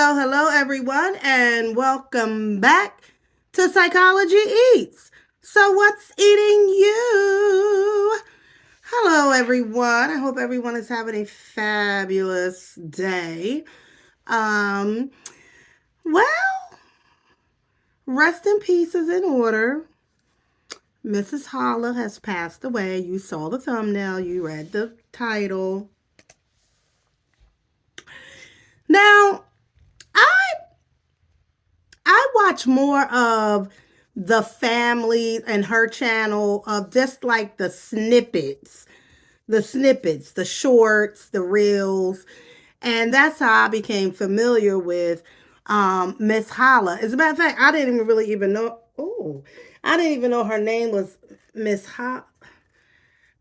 Hello, everyone, and welcome back to Psychology Eats. So, what's eating you? Hello, everyone. I hope everyone is having a fabulous day. Um, well, rest in peace is in order. Mrs. Holla has passed away. You saw the thumbnail, you read the title. Now, I I watch more of the family and her channel of just like the shorts, the reels, and that's how I became familiar with Miss Holla. As a matter of fact, I didn't even really even know. Oh, I didn't even know her name was Miss Holla.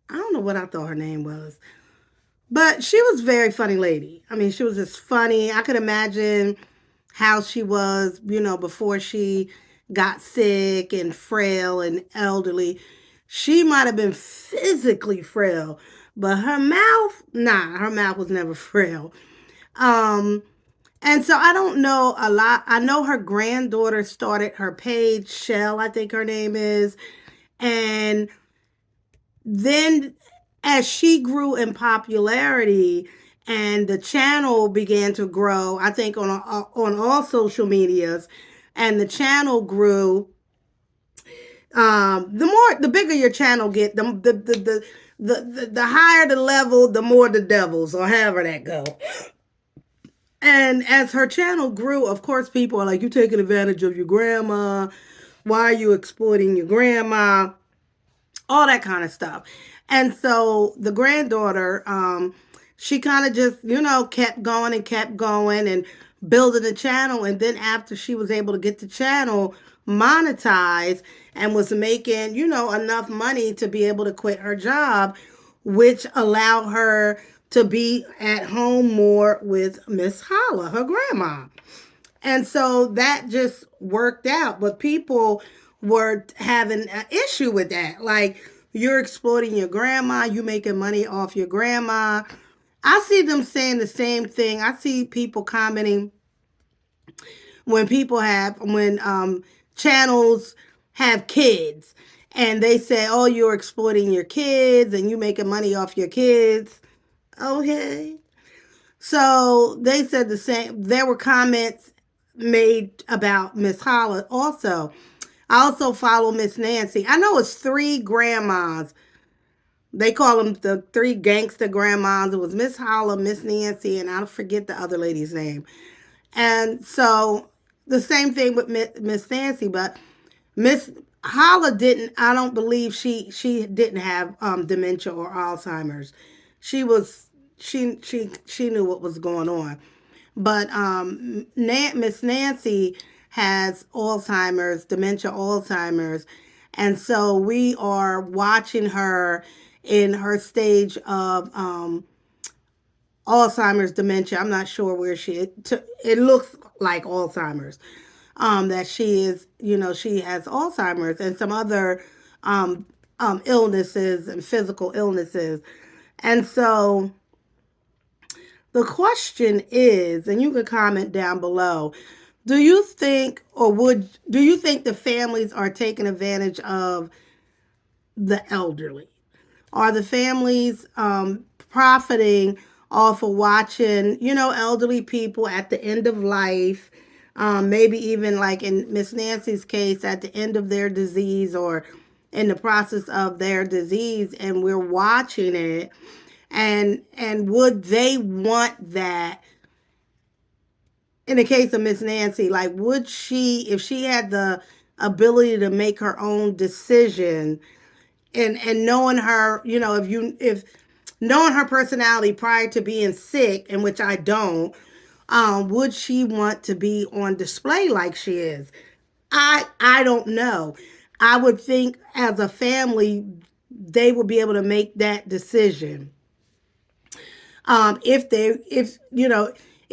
I don't know what I thought her name was. But she was a very funny lady. I mean, she was just funny. I could imagine how she was, before she got sick and frail and elderly. She might have been physically frail, but her mouth, nah, her mouth was never frail. Um, and so I don't know a lot. I know her granddaughter started her page, Shell, I think her name is. And then as she grew in popularity and the channel began to grow, I think on all social medias, and the channel grew, the bigger your channel get, the higher the level, the more the devils, or however that go. And as her channel grew, of course, people are like, you taking advantage of your grandma. Why are you exploiting your grandma? All that kind of stuff. And so the granddaughter, she kind of just, kept going and building the channel. And then after she was able to get the channel monetized and was making, enough money to be able to quit her job, which allowed her to be at home more with Miss Holla, her grandma. And so that just worked out. But people were having an issue with that. Like, you're exploiting your grandma, you making money off your grandma. I see them saying the same thing. I see people commenting when channels have kids and they say, oh, you're exploiting your kids and you making money off your kids. Okay. So they said the same. There were comments made about Miss Holla also. I also follow Miss Nancy. I know it's three grandmas. They call them the three gangster grandmas. It was Miss Holla, Miss Nancy, and I forget the other lady's name. And so the same thing with Miss Nancy, but Miss Holla didn't. I don't believe she didn't have dementia or Alzheimer's. She was she knew what was going on. But Miss Nancy has Alzheimer's, dementia Alzheimer's. And so we are watching her in her stage of Alzheimer's dementia. I'm not sure where it looks like Alzheimer's. That she is, she has Alzheimer's and some other illnesses and physical illnesses. And so the question is, and you can comment down below, do you think the families are taking advantage of the elderly? Are the families profiting off of watching, elderly people at the end of life? Maybe even like in Miss Nancy's case, at the end of their disease or in the process of their disease, and we're watching it. And would they want that? In the case of Miss Nancy, like, would she, if she had the ability to make her own decision, and knowing her, if knowing her personality prior to being sick, in which I don't, would she want to be on display like she is? I don't know. I would think as a family they would be able to make that decision.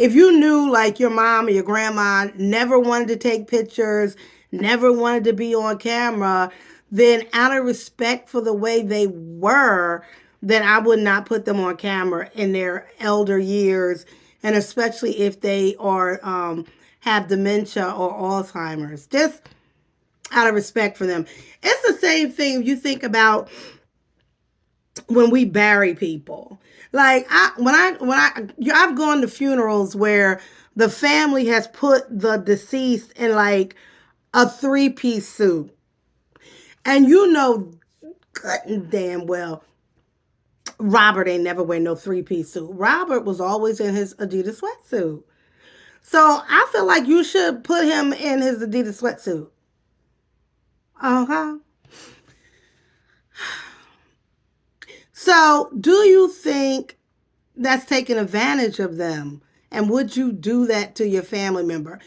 If you knew, like, your mom or your grandma never wanted to take pictures, never wanted to be on camera, then out of respect for the way they were, then I would not put them on camera in their elder years and especially if they are have dementia or Alzheimer's. Just out of respect for them. It's the same thing you think about when we bury people. Like I've gone to funerals where the family has put the deceased in like a three-piece suit. And good and damn well Robert ain't never wear no three-piece suit. Robert was always in his Adidas sweatsuit. So I feel like you should put him in his Adidas sweatsuit. Uh-huh. So do you think that's taking advantage of them? And would you do that to your family member?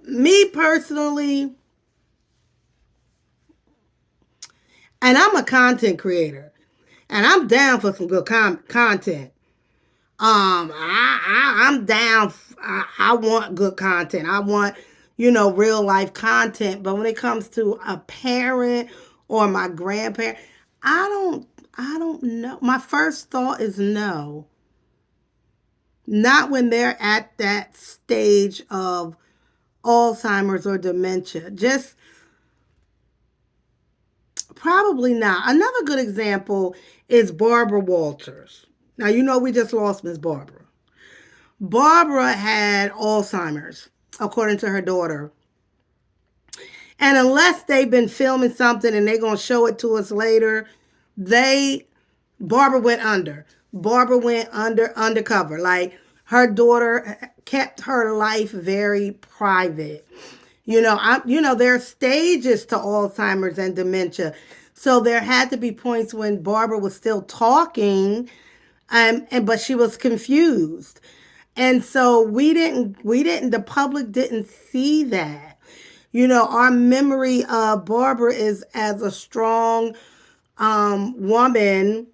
Me personally, and I'm a content creator, and I'm down for some good content. I'm down. I want good content. I want, real life content. But when it comes to a parent or my grandparent, I don't, I don't know. My first thought is no. Not when they're at that stage of Alzheimer's or dementia. Just probably not. Another good example is Barbara Walters. Now, we just lost Miss Barbara. Barbara had Alzheimer's, according to her daughter. And unless they've been filming something and they're going to show it to us later, Barbara went under. Barbara went undercover. Like her daughter kept her life very private. There are stages to Alzheimer's and dementia. So there had to be points when Barbara was still talking, but she was confused. And so the public didn't see that. Our memory of Barbara is as a strong woman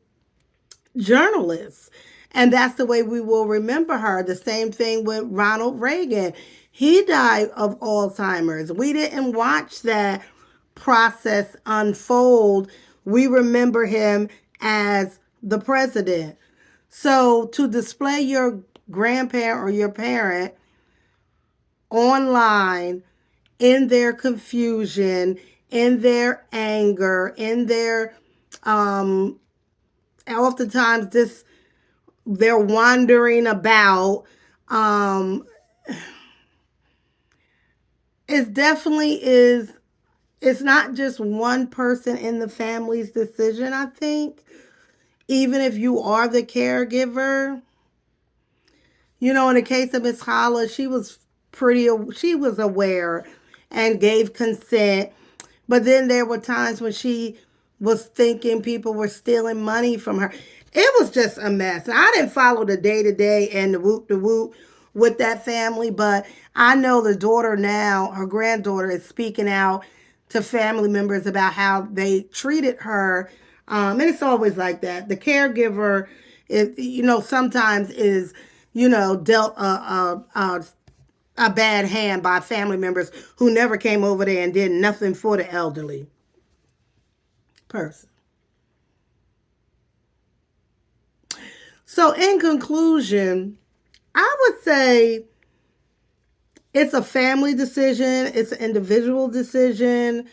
journalist. And that's the way we will remember her. The same thing with Ronald Reagan. He died of Alzheimer's. We didn't watch that process unfold. We remember him as the president. So to display your grandparent or your parent online in their confusion, in their anger, in their oftentimes they're wandering about. It definitely is. It's not just one person in the family's decision, I think. Even if you are the caregiver, in the case of Miss Holla, she was aware and gave consent. But then there were times when she was thinking people were stealing money from her. It was just a mess. I didn't follow the day to day and the whoop with that family, but I know the daughter now, her granddaughter, is speaking out to family members about how they treated her. And it's always like that. The caregiver, sometimes is, dealt a bad hand by family members who never came over there and did nothing for the elderly person. So, in conclusion, I would say it's a family decision, it's an individual decision.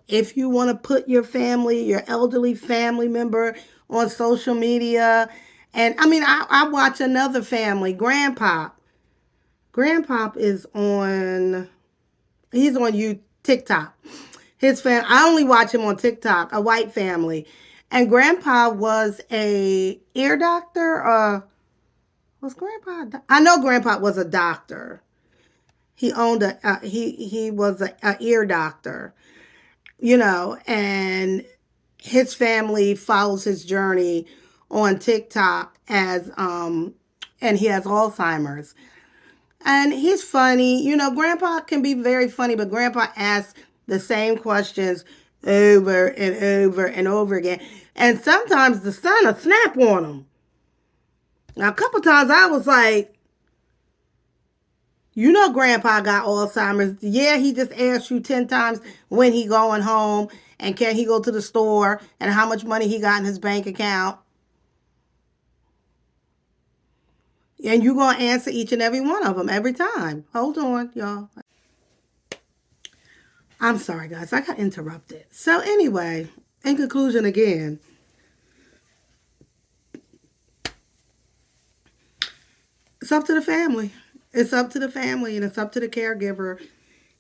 If you want to put your elderly family member on social media, and I watch another family, Grandpa. Grandpop is he's on TikTok. His fam, I only watch him on TikTok, a white family. And Grandpa was a ear doctor. Was Grandpa? I know Grandpa was a doctor. He owned he was a ear doctor, and his family follows his journey on TikTok and he has Alzheimer's. And he's funny. Grandpa can be very funny, but Grandpa asks the same questions over and over and over again. And sometimes the son will snap on him. Now, a couple times I was like, Grandpa got Alzheimer's. Yeah, he just asked you 10 times when he going home and can he go to the store and how much money he got in his bank account. And you're going to answer each and every one of them every time. Hold on, y'all. I'm sorry, guys. I got interrupted. So, anyway, in conclusion, again, it's up to the family. It's up to the family and it's up to the caregiver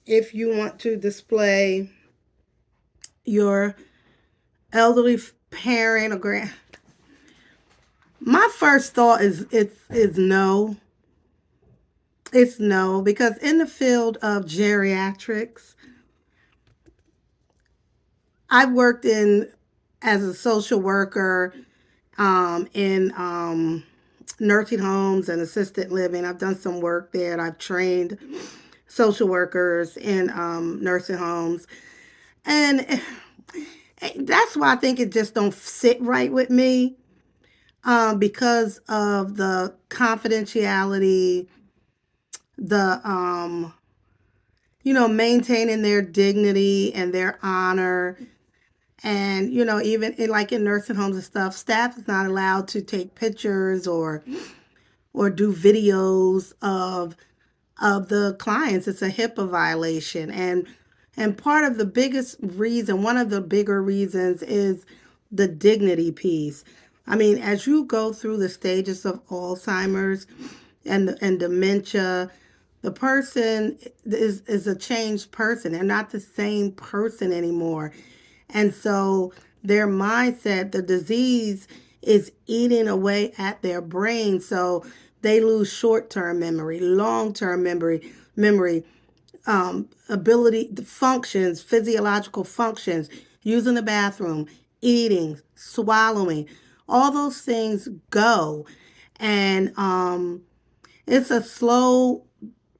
if you want to display your elderly parent or grand. My first thought is no. It's no, because in the field of geriatrics, I've worked in as a social worker in nursing homes and assisted living. I've done some work there. And I've trained social workers in nursing homes, and that's why I think it just don't sit right with me because of the confidentiality, the maintaining their dignity and their honor. And, even in nursing homes and stuff, staff is not allowed to take pictures or do videos of the clients. It's a HIPAA violation. And part of the biggest reason, one of the bigger reasons is the dignity piece. I mean, as you go through the stages of Alzheimer's and dementia, the person is a changed person. They're not the same person anymore. And so their mindset, the disease is eating away at their brain. So they lose short-term memory, long-term memory, ability, functions, physiological functions, using the bathroom, eating, swallowing, all those things go. And it's a slow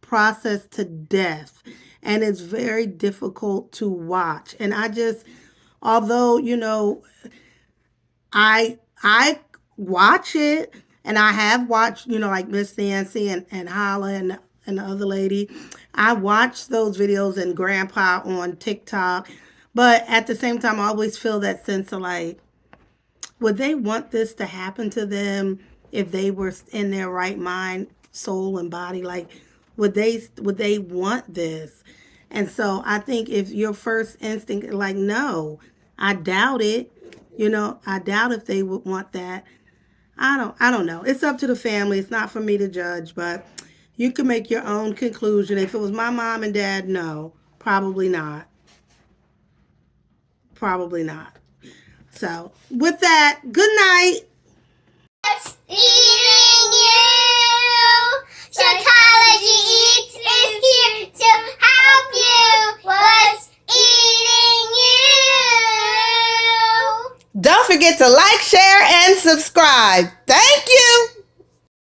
process to death. And it's very difficult to watch. And although, I watch it, and I have watched, like Miss Nancy and Holla and the other lady. I watch those videos and Grandpa on TikTok. But at the same time, I always feel that sense of like, would they want this to happen to them if they were in their right mind, soul, and body? Like, would they want this? And so I think if your first instinct, like, no, I doubt it. I doubt if they would want that. I don't know. It's up to the family. It's not for me to judge, but you can make your own conclusion. If it was my mom and dad, no, probably not. Probably not. So, with that, good night. What's eating you? Psychology Eats is here to help you. What's eating you? Don't forget to like, share, and subscribe. Thank you.